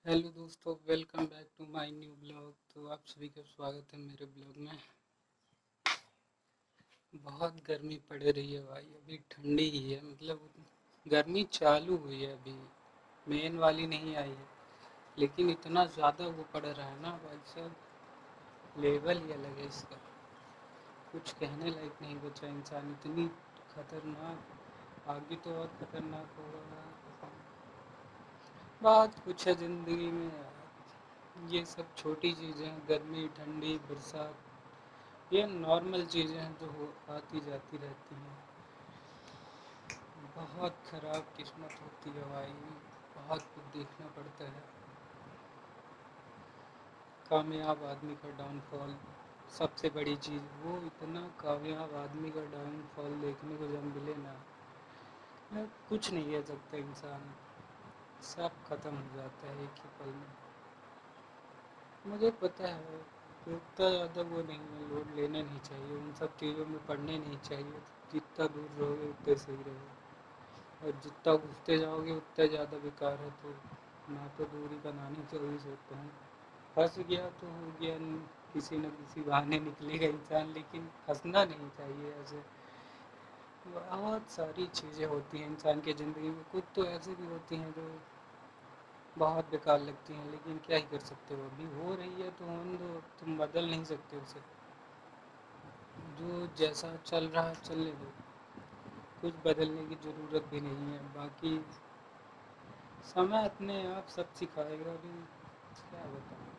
Hello दोस्तों, welcome back to my new blog. तो आप सभी का स्वागत है मेरे ब्लॉग में। बहुत गर्मी पड़ रही है भाई, अभी ठंडी ही है। मतलब गर्मी चालू हुई है अभी, मेन वाली नहीं आई है, लेकिन इतना ज़्यादा वो पड़ रहा है ना भाई साहब, लेवल ही अलग है इसका। कुछ कहने लायक नहीं बचा इंसान, इतनी खतरनाक। आगे तो और खतरनाक होगा। बहुत कुछ है ज़िंदगी में यार। ये सब छोटी चीज़ें हैं, गर्मी ठंडी बरसात, ये नॉर्मल चीज़ें हैं जो आती जाती रहती हैं। बहुत ख़राब किस्मत होती है भाई, बहुत कुछ देखना पड़ता है। कामयाब आदमी का डाउनफॉल सबसे बड़ी चीज़, वो इतना कामयाब आदमी का डाउनफॉल देखने को जब मिले ना, मैं कुछ नहीं कह सकता इंसान, सब खत्म हो जाता है एक ही पल में। मुझे पता है कि उतना ज़्यादा वो नहीं है, लोड लेना नहीं चाहिए, उन सब चीज़ों में पढ़ने नहीं चाहिए। जितना दूर रहोगे उतने सही रहोगे, और जितना घुसते जाओगे उतना ज़्यादा बेकार है। तो मैं तो दूरी बनानी चाहिए सोचता हूँ। फंस गया तो हो गया, किसी न किसी बहाने निकलेगा इंसान, लेकिन फंसना नहीं चाहिए ऐसे। बहुत सारी चीज़ें होती हैं इंसान की ज़िंदगी में, कुछ तो ऐसे भी होती हैं जो बहुत बेकार लगती हैं, लेकिन क्या ही कर सकते हो, अभी हो रही है तो होने दो, तुम बदल नहीं सकते उसे। जो जैसा चल रहा है चलने दो, कुछ बदलने की ज़रूरत भी नहीं है। बाकी समय अपने आप सब सिखाएगा। अभी क्या बताऊँ,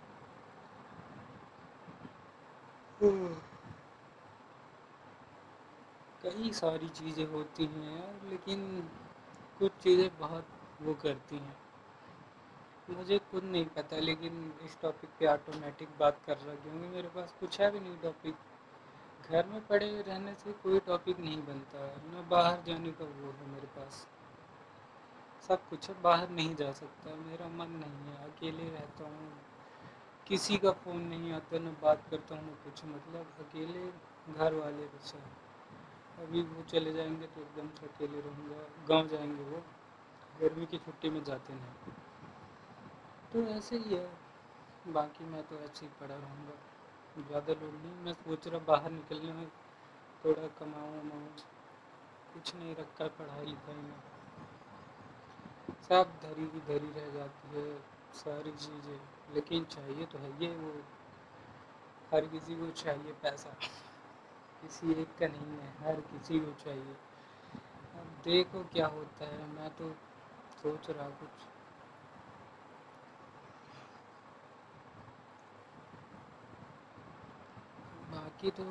कई सारी चीज़ें होती हैं यार, लेकिन कुछ चीज़ें बहुत वो करती हैं। मुझे खुद नहीं पता, लेकिन इस टॉपिक पे ऑटोमेटिक बात कर रहा, क्योंकि मेरे पास कुछ है भी नहीं टॉपिक। घर में पड़े रहने से कोई टॉपिक नहीं बनता है, न बाहर जाने का वो है मेरे पास। सब कुछ है, बाहर नहीं जा सकता, मेरा मन नहीं है, अकेले रहता हूँ, किसी का फ़ोन नहीं आता, न बात करता हूँ, न कुछ। मतलब अकेले, घर वाले बस हैं। अभी वो चले जाएंगे तो एकदम से अकेले रहूँगा। गांव जाएंगे वो, गर्मी की छुट्टी में जाते नहीं, तो ऐसे ही है। बाकी मैं तो ऐसे ही पड़ा रहूँगा, ज़्यादा लोग नहीं। मैं सोच रहा बाहर निकलने में, थोड़ा कमाऊँ वमाऊँ, कुछ नहीं रखा है पढ़ाई लिखाई में, सब धरी की धरी रह जाती है सारी चीज़ें। लेकिन चाहिए तो है ये वो, हर किसी को चाहिए पैसा, किसी एक का नहीं है, हर किसी को चाहिए। अब देखो क्या होता है, मैं तो सोच रहा कुछ। बाकी तो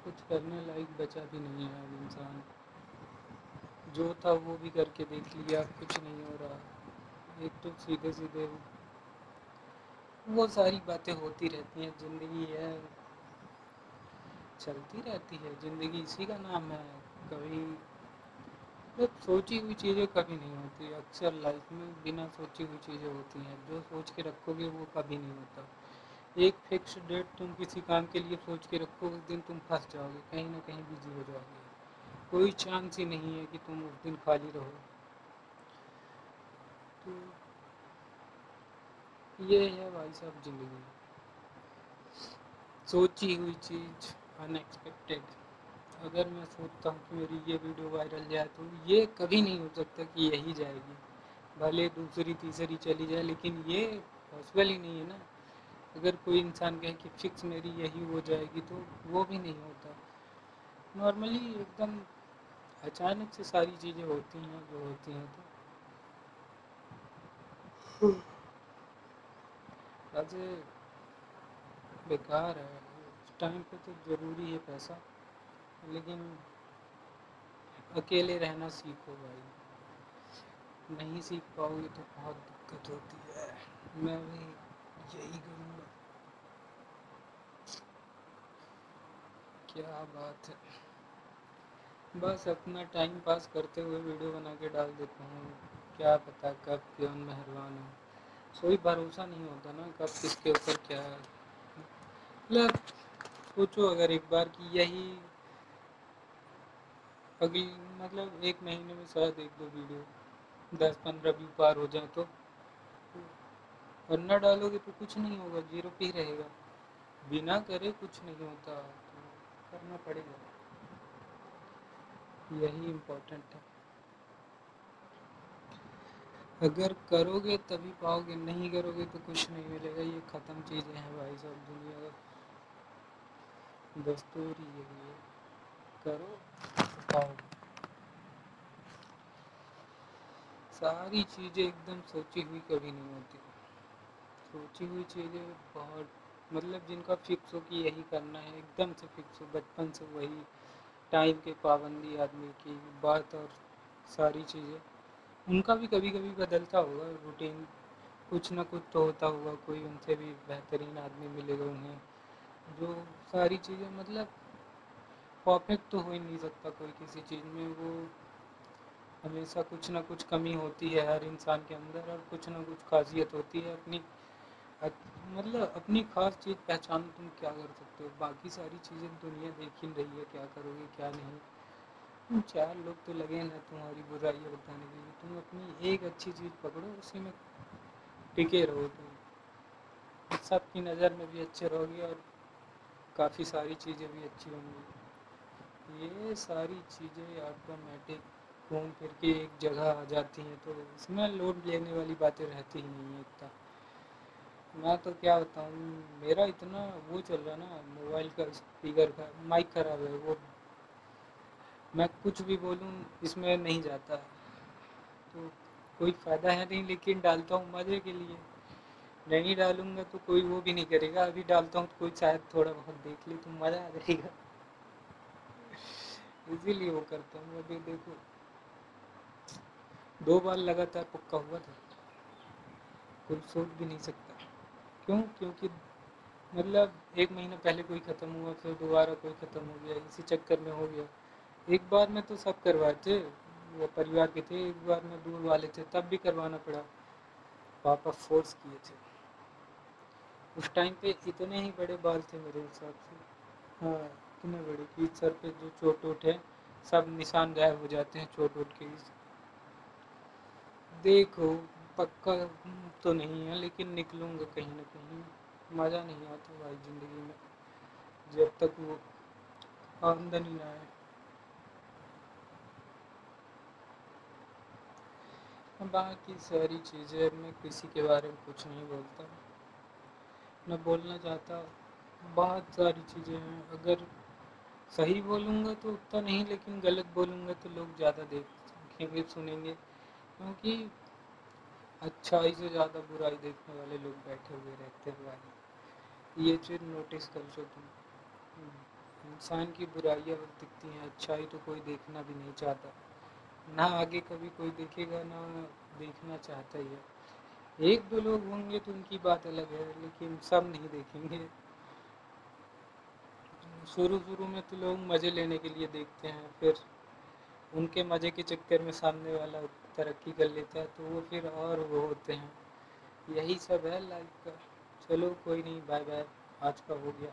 कुछ करने लायक बचा भी नहीं है अब इंसान, जो था वो भी करके देख लिया, कुछ नहीं हो रहा। एक तो सीधे सीधे वो सारी बातें होती रहती हैं, ज़िंदगी है, चलती रहती है ज़िंदगी, इसी का नाम है। कभी मतलब सोची हुई चीज़ें कभी नहीं होती, अक्सर लाइफ में बिना सोची हुई चीज़ें होती हैं। जो सोच के रखोगे वो कभी नहीं होता। एक फिक्स डेट तुम किसी काम के लिए सोच के रखो, उस दिन तुम फंस जाओगे, कहीं ना कहीं बिजी हो जाओगे। कोई चांस ही नहीं है कि तुम उस दिन खाली रहो। तो ये है भाई साहब ज़िंदगी, सोची हुई चीज़, अनएक्सपेक्टेड। अगर मैं सोचता हूँ कि मेरी ये वीडियो वायरल जाए, तो ये कभी नहीं हो सकता कि यही जाएगी। भले दूसरी तीसरी चली जाए, लेकिन ये पॉसिबल ही नहीं है ना। अगर कोई इंसान कहे कि फिक्स मेरी यही हो जाएगी, तो वो भी नहीं होता। नॉर्मली एकदम अचानक से सारी चीज़ें होती हैं जो होती हैं। तो वैसे बेकार है इस टाइम पे, तो ज़रूरी है पैसा, लेकिन अकेले रहना सीखो भाई। नहीं सीख पाओगे तो बहुत दिक्कत होती है। मैं भी यही करूँगा। क्या बात है, बस अपना टाइम पास करते हुए वीडियो बना के डाल देता हूँ। क्या पता कब कौन मेहरबान हो, कोई भरोसा नहीं होता ना, कब किसके ऊपर क्या है। मतलब सोचो, अगर एक बार की यही अगली, मतलब एक महीने में शायद एक दो वीडियो 10-15 व्यू पार हो जाए, तो और ना डालोगे तो कुछ नहीं होगा, जीरो पे ही रहेगा। बिना करे कुछ नहीं होता, तो करना पड़ेगा, यही इम्पोर्टेंट है। अगर करोगे तभी पाओगे, नहीं करोगे तो कुछ नहीं मिलेगा। ये ख़त्म चीज़ें हैं भाई साहब, दुनिया का दस्तूर ही यही है, करो तो पाओगे। सारी चीज़ें एकदम सोची हुई कभी नहीं होती। सोची हुई चीज़ें बहुत, मतलब जिनका फिक्स हो कि यही करना है, एकदम से फिक्स हो, बचपन से वही, टाइम के पाबंदी आदमी की बात, और सारी चीज़ें उनका भी कभी कभी बदलता होगा रूटीन, कुछ ना कुछ तो होता होगा, कोई उनसे भी बेहतरीन आदमी मिलेगा उन्हें, जो सारी चीज़ें, मतलब परफेक्ट तो हो ही नहीं सकता कोई किसी चीज़ में, वो हमेशा कुछ ना कुछ कमी होती है हर इंसान के अंदर, और कुछ ना कुछ खासियत होती है अपनी, मतलब अपनी खास चीज़ पहचान तुम क्या कर सकते हो, बाकी सारी चीज़ें दुनिया देख ही रही है, क्या करोगे क्या नहीं। तुम चार लोग तो लगे ना तुम्हारी बुराइयाँ बताने के लिए, तुम अपनी एक अच्छी चीज़ पकड़ो, उसी में टिके रहो, तुम सबकी नज़र में भी अच्छे रहोगे, और काफ़ी सारी चीज़ें भी अच्छी होंगी। ये सारी चीज़ें ऑटोमेटिक घूम फिर के एक जगह आ जाती हैं, तो इसमें लोड लेने वाली बातें रहती ही नहीं है इतना। मैं तो क्या बताऊँ, मेरा इतना वो चल रहा ना, मोबाइल का स्पीकर का माइक ख़राब है, वो मैं कुछ भी बोलूँ इसमें नहीं जाता है, तो कोई फ़ायदा है नहीं, लेकिन डालता हूँ मज़े के लिए। नहीं डालूंगा तो कोई वो भी नहीं करेगा, अभी डालता हूँ तो कोई शायद थोड़ा बहुत देख ले तो मज़ा आ जाएगा, इसीलिए वो करता हूँ। अभी देखो 2 बार लगातार पक्का हुआ था, कोई सोच भी नहीं सकता। क्यों? क्योंकि मतलब 1 महीना पहले कोई ख़त्म हुआ, फिर दोबारा कोई ख़त्म हो गया, इसी चक्कर में हो गया। एक बार में तो सब करवाए थे, वो परिवार के थे, एक बार में दूर वाले थे, तब भी करवाना पड़ा, पापा फोर्स किए थे। उस टाइम पे इतने ही बड़े बाल थे मेरे हिसाब से, हाँ इतने बड़े कि सर पे जो चोट वोट है सब निशान गायब हो जाते हैं चोट वोट के। देखो पक्का तो नहीं है, लेकिन निकलूँगा कहीं ना कहीं। मज़ा नहीं आता भाई ज़िंदगी में जब तक वो आमदनी ना आए। बाकी सारी चीज़ें, मैं किसी के बारे में कुछ नहीं बोलता, न बोलना चाहता। बहुत सारी चीज़ें हैं, अगर सही बोलूँगा तो उतना नहीं, लेकिन गलत बोलूँगा तो लोग ज़्यादा देखेंगे सुनेंगे, क्योंकि अच्छाई से ज़्यादा बुराई देखने वाले लोग बैठे हुए रहते हैं भाई, ये चीज़ नोटिस कर लो तुम। इंसान की बुराइयाँ बस दिखती हैं, अच्छाई तो कोई देखना भी नहीं चाहता, ना आगे कभी कोई देखेगा, ना देखना चाहता ही है। एक दो लोग होंगे तो उनकी बात अलग है, लेकिन सब नहीं देखेंगे। शुरू शुरू में तो लोग मज़े लेने के लिए देखते हैं, फिर उनके मज़े के चक्कर में सामने वाला तरक्की कर लेता है, तो वो फिर और वो होते हैं। यही सब है लाइफ का। चलो कोई नहीं, बाय बाय, आज का हो गया।